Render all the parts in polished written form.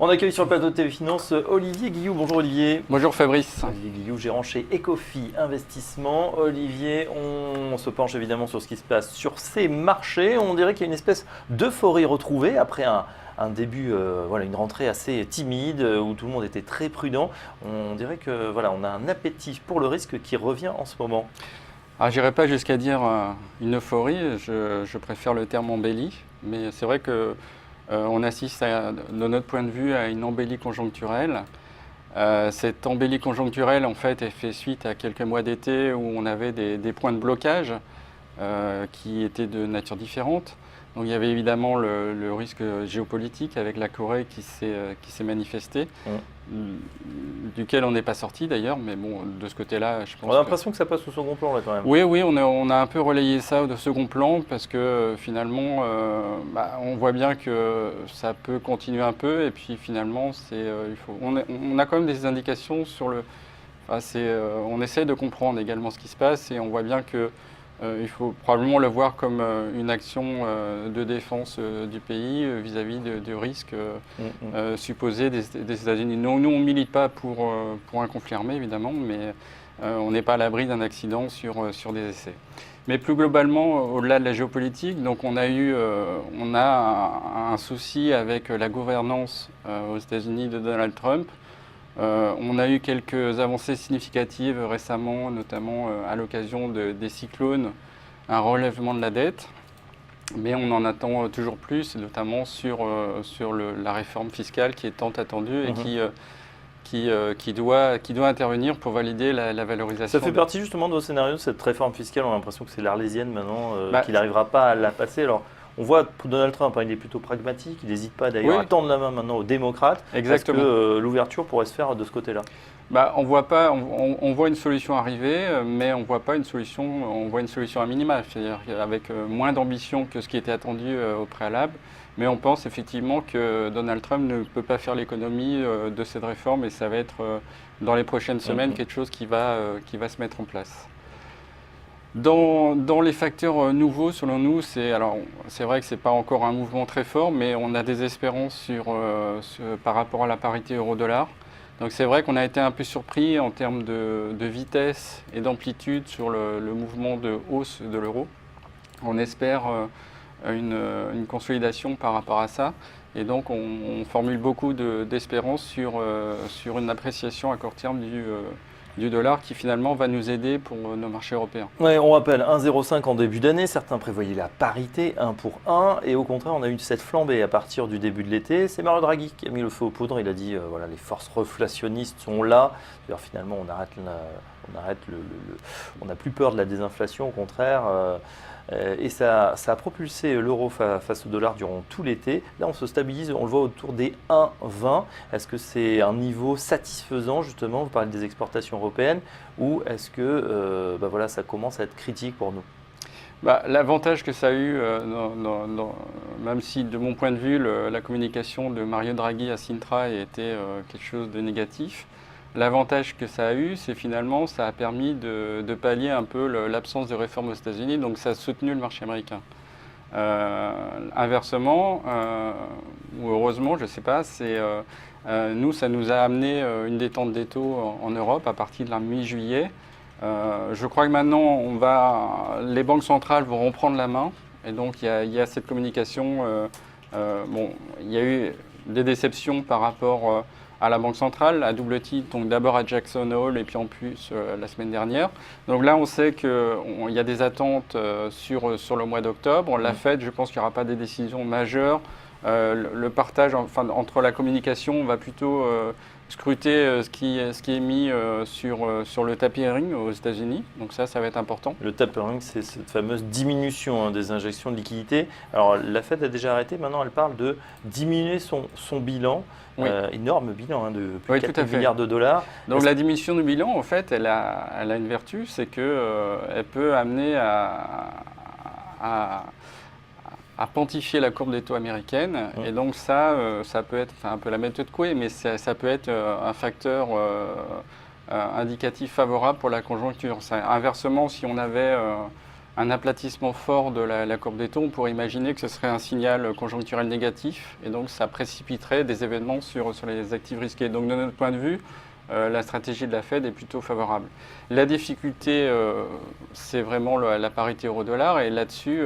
On accueille sur le plateau de TV Finance Olivier Guillou. Bonjour Olivier. Bonjour Fabrice. Olivier Guillou, gérant chez Ecofi Investissement. Olivier, on se penche évidemment sur ce qui se passe sur ces marchés. On dirait qu'il y a une espèce d'euphorie retrouvée après un début, une rentrée assez timide où tout le monde était très prudent. On dirait que on a un appétit pour le risque qui revient en ce moment. Alors, je n'irai pas jusqu'à dire une euphorie, je préfère le terme embellie, mais c'est vrai que on assiste, de notre point de vue, à une embellie conjoncturelle. Cette embellie conjoncturelle, en fait, elle fait suite à quelques mois d'été où on avait des points de blocage qui étaient de nature différente. Donc il y avait évidemment le risque géopolitique avec la Corée qui s'est manifesté, duquel on n'est pas sorti d'ailleurs, mais bon, de ce côté-là, je pense. On a l'impression que ça passe au second plan là quand même. Oui, on a un peu relayé ça au second plan parce que finalement, on voit bien que ça peut continuer un peu et puis finalement, on a quand même des indications sur le. On essaie de comprendre également ce qui se passe et on voit bien que. Il faut probablement le voir comme une action de défense du pays vis-à-vis du risque supposé des États-Unis. Nous, on ne milite pas pour un conflit armé, évidemment, mais on n'est pas à l'abri d'un accident sur des essais. Mais plus globalement, au-delà de la géopolitique, donc on a un souci avec la gouvernance aux États-Unis de Donald Trump. On a eu quelques avancées significatives récemment, notamment à l'occasion des cyclones, un relèvement de la dette, mais on en attend toujours plus, notamment sur la réforme fiscale qui est tant attendue et qui doit intervenir pour valider la valorisation. Ça fait partie justement de vos scénarios, cette réforme fiscale. On a l'impression que c'est l'Arlésienne maintenant, qu'il n'arrivera pas à la passer. Alors, on voit pour Donald Trump, il est plutôt pragmatique, il n'hésite pas d'ailleurs à tendre la main maintenant aux démocrates. Exactement. Est-ce que l'ouverture pourrait se faire de ce côté-là? On voit une solution arriver, mais on voit une solution à minima, c'est-à-dire avec moins d'ambition que ce qui était attendu au préalable. Mais on pense effectivement que Donald Trump ne peut pas faire l'économie de cette réforme et ça va être dans les prochaines semaines quelque chose qui va se mettre en place. Dans les facteurs nouveaux, selon nous, c'est vrai que ce n'est pas encore un mouvement très fort, mais on a des espérances par rapport à la parité euro-dollar. Donc c'est vrai qu'on a été un peu surpris en termes de vitesse et d'amplitude sur le mouvement de hausse de l'euro. On espère une consolidation par rapport à ça. Et donc on formule beaucoup d'espérances sur une appréciation à court terme du dollar qui finalement va nous aider pour nos marchés européens. Ouais, on rappelle 1,05 en début d'année, certains prévoyaient la parité 1 pour 1 et au contraire on a eu cette flambée à partir du début de l'été. C'est Mario Draghi qui a mis le feu aux poudres, il a dit les forces reflationnistes sont là. D'ailleurs finalement on n'a plus peur de la désinflation, au contraire. Et ça a propulsé l'euro face au dollar durant tout l'été. Là, on se stabilise, on le voit autour des 1,20. Est-ce que c'est un niveau satisfaisant, justement? Vous parlez des exportations européennes. Ou est-ce que ça commence à être critique pour nous? L'avantage que ça a eu, même si de mon point de vue, la communication de Mario Draghi à Sintra était quelque chose de négatif, l'avantage que ça a eu, c'est finalement ça a permis de pallier un peu l'absence de réforme aux États-Unis, donc ça a soutenu le marché américain. Inversement, ou heureusement, je ne sais pas, nous, ça nous a amené une détente des taux en Europe à partir de la mi-juillet. Je crois que maintenant, les banques centrales vont reprendre la main, et donc il y a cette communication. Il y a eu des déceptions par rapport à la Banque centrale, à double titre, donc d'abord à Jackson Hole et puis en plus la semaine dernière. Donc là, on sait qu'il y a des attentes sur le mois d'octobre. La Fed, je pense qu'il n'y aura pas des décisions majeures. Le partage entre la communication, on va plutôt scruter ce qui est mis sur le tapering aux États-Unis. Donc ça va être important. Le tapering, c'est cette fameuse diminution des injections de liquidités. Alors la Fed a déjà arrêté, maintenant elle parle de diminuer son bilan. Oui. Énorme bilan de plus de 4 milliards de dollars. Donc la diminution du bilan, en fait, elle a une vertu, c'est qu'elle peut amener à pontifier la courbe des taux américaine. Et donc ça peut être un peu la méthode Coué, mais ça peut être un facteur indicatif favorable pour la conjoncture. Inversement, si on avait un aplatissement fort de la courbe des taux, on pourrait imaginer que ce serait un signal conjoncturel négatif et donc ça précipiterait des événements sur les actifs risqués. Donc de notre point de vue, la stratégie de la Fed est plutôt favorable. La difficulté, c'est vraiment la parité euro-dollar et là-dessus,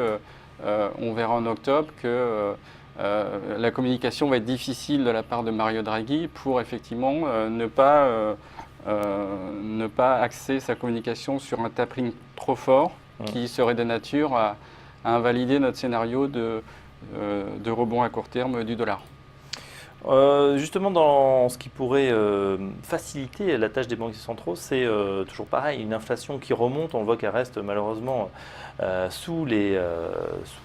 on verra en octobre que la communication va être difficile de la part de Mario Draghi pour effectivement ne pas axer sa communication sur un tapering trop fort qui serait de nature à invalider notre scénario de rebond à court terme du dollar. Justement, dans ce qui pourrait faciliter la tâche des banquiers centraux, c'est toujours pareil, une inflation qui remonte. On voit qu'elle reste malheureusement sous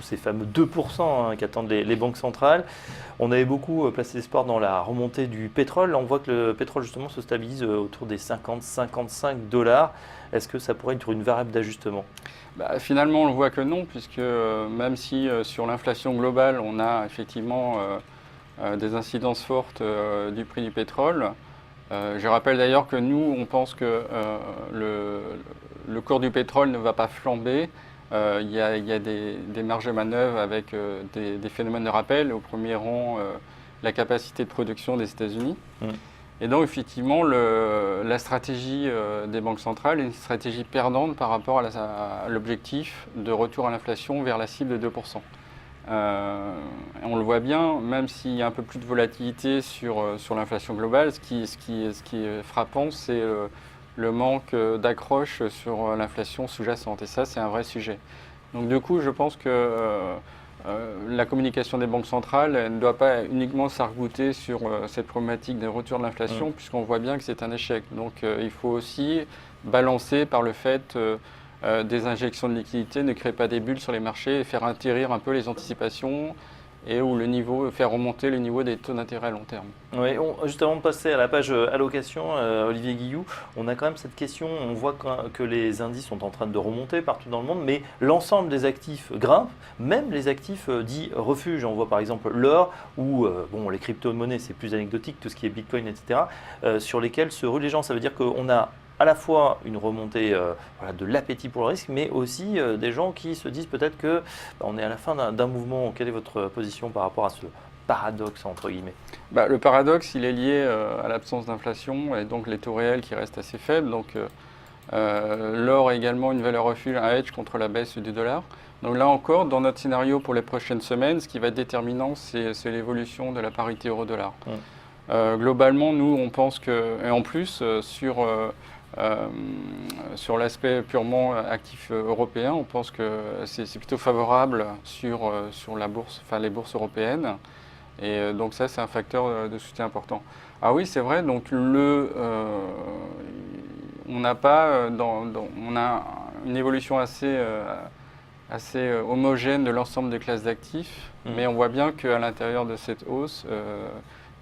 ces fameux 2% qu'attendent les banques centrales. On avait beaucoup placé l'espoir dans la remontée du pétrole. Là, on voit que le pétrole justement se stabilise autour des 50-55 $. Est-ce que ça pourrait être une variable d'ajustement? Finalement, on ne voit que non, puisque même si sur l'inflation globale, on a effectivement des incidences fortes du prix du pétrole. Je rappelle d'ailleurs que nous, on pense que le cours du pétrole ne va pas flamber. Il y a des marges de manœuvre avec des phénomènes de rappel, au premier rang la capacité de production des États-Unis. Et donc effectivement, la stratégie des banques centrales est une stratégie perdante par rapport à l'objectif de retour à l'inflation vers la cible de 2%. On le voit bien, même s'il y a un peu plus de volatilité sur l'inflation globale, ce qui est frappant, c'est le manque d'accroche sur l'inflation sous-jacente. Et ça, c'est un vrai sujet. Donc du coup, je pense que la communication des banques centrales ne doit pas uniquement s'arc-bouter sur cette problématique des retours de l'inflation, puisqu'on voit bien que c'est un échec. Donc il faut aussi balancer par le fait des injections de liquidités ne créent pas des bulles sur les marchés et faire atterrir un peu les anticipations et faire remonter le niveau des taux d'intérêt à long terme. Oui, juste avant de passer à la page allocation, Olivier Guilloux, on a quand même cette question, on voit que les indices sont en train de remonter partout dans le monde, mais l'ensemble des actifs grimpe, même les actifs dits refuges. On voit par exemple l'or ou les crypto-monnaies, c'est plus anecdotique, tout ce qui est Bitcoin, etc., sur lesquels se ruent les gens. Ça veut dire qu'on a à la fois une remontée de l'appétit pour le risque, mais aussi des gens qui se disent peut-être que on est à la fin d'un mouvement. Quelle est votre position par rapport à ce paradoxe, entre guillemets? Le paradoxe, il est lié à l'absence d'inflation et donc les taux réels qui restent assez faibles. Donc l'or est également une valeur refuge, un hedge contre la baisse du dollar. Donc là encore, dans notre scénario pour les prochaines semaines, ce qui va être déterminant, c'est l'évolution de la parité euro-dollar. Globalement, nous, on pense que, et en plus, sur l'aspect purement actif européen, on pense que c'est plutôt favorable sur la bourse, les bourses européennes. Et donc ça, c'est un facteur de soutien important. Ah oui, c'est vrai. Donc on a une évolution assez homogène de l'ensemble des classes d'actifs, mais on voit bien qu'à l'intérieur de cette hausse,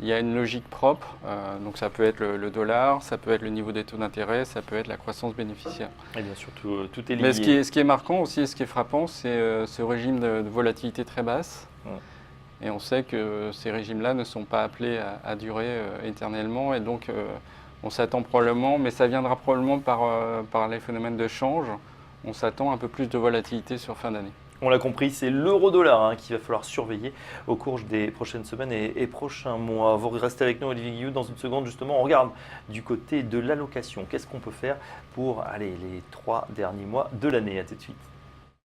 il y a une logique propre, donc ça peut être le dollar, ça peut être le niveau des taux d'intérêt, ça peut être la croissance bénéficiaire. Et bien sûr, tout est lié. Mais ce qui est marquant aussi, ce qui est frappant, c'est ce régime de volatilité très basse. Et on sait que ces régimes-là ne sont pas appelés à durer éternellement, et donc on s'attend probablement, mais ça viendra probablement par les phénomènes de change, on s'attend un peu plus de volatilité sur fin d'année. On l'a compris, c'est l'euro-dollar qu'il va falloir surveiller au cours des prochaines semaines et prochains mois. Vous restez avec nous, Olivier Guilloux. Dans une seconde, justement, on regarde du côté de l'allocation. Qu'est-ce qu'on peut faire pour les 3 derniers mois de l'année? À tout de suite.